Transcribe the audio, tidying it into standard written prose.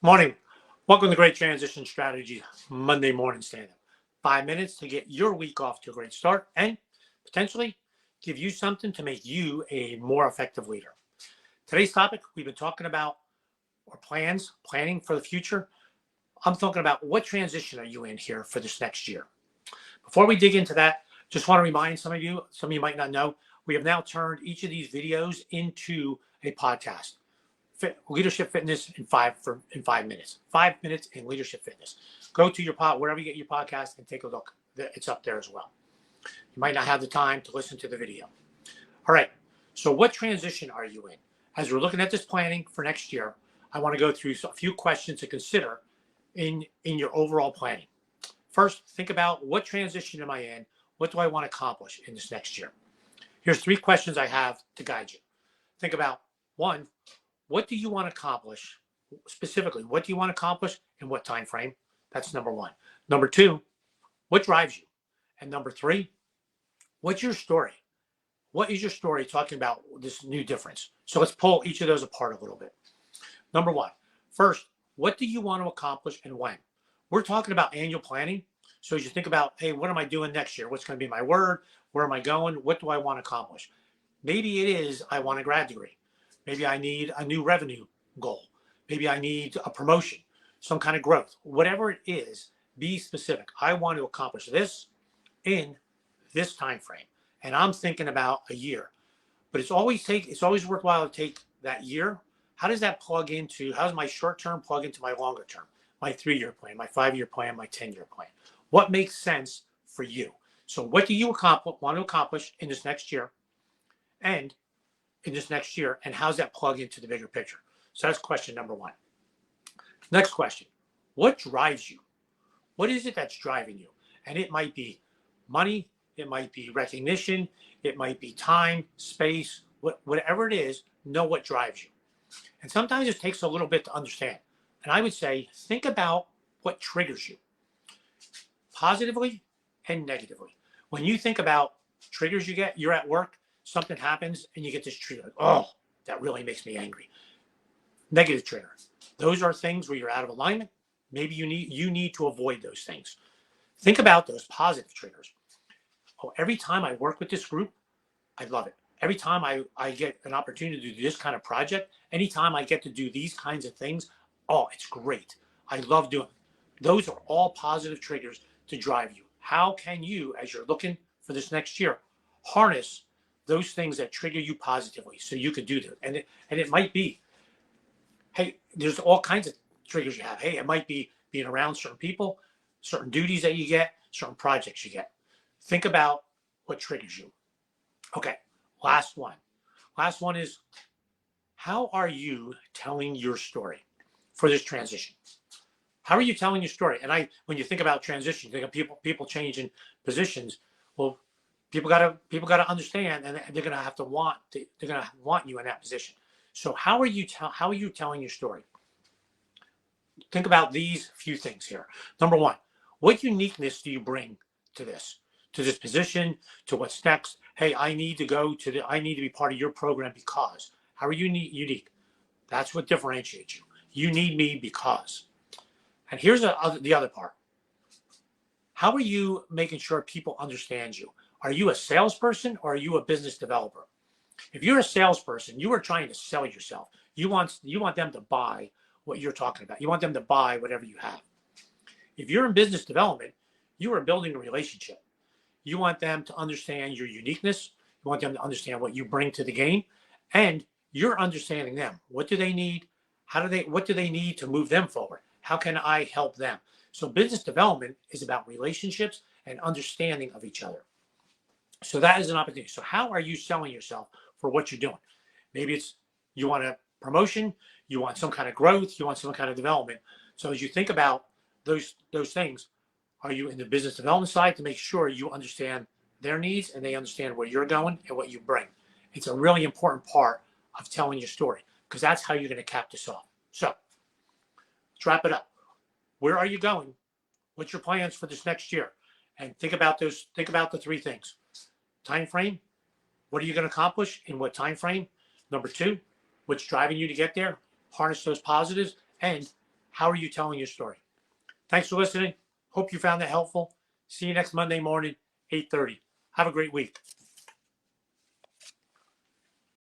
Morning. Welcome to Great Transition Strategy Monday Morning Standup. 5 minutes to get your week off to a great start and potentially give you something to make you a more effective leader. Today's topic, we've been talking about our planning for the future. I'm talking about what transition are you in here for this next year. Before we dig into that, just want to remind some of you might not know, we have now turned each of these videos into a podcast. Leadership Fitness in 5 minutes. 5 minutes in Leadership Fitness. Go to your wherever you get your podcast and take a look. It's up there as well. You might not have the time to listen to the video. All right. So what transition are you in? As we're looking at this planning for next year, I want to go through a few questions to consider in your overall planning. First, think about what transition am I in? What do I want to accomplish in this next year? Here's 3 questions I have to guide you. Think about 1, what do you want to accomplish? Specifically, what do you want to accomplish in what time frame? That's number 1. Number 2, what drives you? And number 3, what's your story? What is your story talking about this new difference? So let's pull each of those apart a little bit. Number 1, first, what do you want to accomplish and when? We're talking about annual planning. So as you think about, hey, what am I doing next year? What's going to be my word? Where am I going? What do I want to accomplish? Maybe it is I want a grad degree. Maybe I need a new revenue goal. Maybe I need a promotion, some kind of growth. Whatever it is, be specific. I want to accomplish this in this time frame. And I'm thinking about a year. But it's always worthwhile to take that year. How does that plug into, how does my short term plug into my longer term? My 3-year plan, my 5-year plan, my 10-year plan. What makes sense for you? So what do you want to accomplish in this next year? And how's that plug into the bigger picture? So that's question number 1. Next question, what drives you? What is it that's driving you? And it might be money, it might be recognition, it might be time, space, whatever it is, know what drives you. And sometimes it takes a little bit to understand. And I would say, think about what triggers you, positively and negatively. When you think about triggers you get, you're at work, something happens and you get this trigger, like, oh, that really makes me angry. Negative trigger. Those are things where you're out of alignment. Maybe you need to avoid those things. Think about those positive triggers. Oh, every time I work with this group, I love it. Every time I get an opportunity to do this kind of project, anytime I get to do these kinds of things, oh, it's great. I love doing it. Those are all positive triggers to drive you. How can you, as you're looking for this next year, harness those things that trigger you positively so you could do that? And it might be, hey, there's all kinds of triggers you have. Hey, it might be being around certain people, certain duties that you get, certain projects you get. Think about what triggers you. Okay, last one. Last one is, how are you telling your story for this transition? How are you telling your story? And when you think about transition, you think of people changing positions. Well, people gotta understand, and they're gonna have to want you in that position. So how are you telling your story? Think about these few things here. Number 1, what uniqueness do you bring to this position, to what's next? Hey, I need to be part of your program because. How are you unique? That's what differentiates you. You need me because. And here's the other part. How are you making sure people understand you? Are you a salesperson or are you a business developer? If you're a salesperson, you are trying to sell yourself. You want them to buy what you're talking about. You want them to buy whatever you have. If you're in business development, you are building a relationship. You want them to understand your uniqueness. You want them to understand what you bring to the game, and you're understanding them. What do they need? What do they need to move them forward? How can I help them? So business development is about relationships and understanding of each other. So that is an opportunity. So how are you selling yourself for what you're doing? Maybe it's you want a promotion, you want some kind of growth, you want some kind of development. So as you think about those things, are you in the business development side to make sure you understand their needs and they understand where you're going and what you bring? It's a really important part of telling your story because that's how you're going to cap this off. So let's wrap it up. Where are you going? What's your plans for this next year? And think about the 3 things. Time frame. What are you going to accomplish in what time frame? Number 2, what's driving you to get there? Harness those positives. And How are you telling your story? Thanks for listening. Hope you found that helpful. See you next Monday morning, 8:30. Have a great week.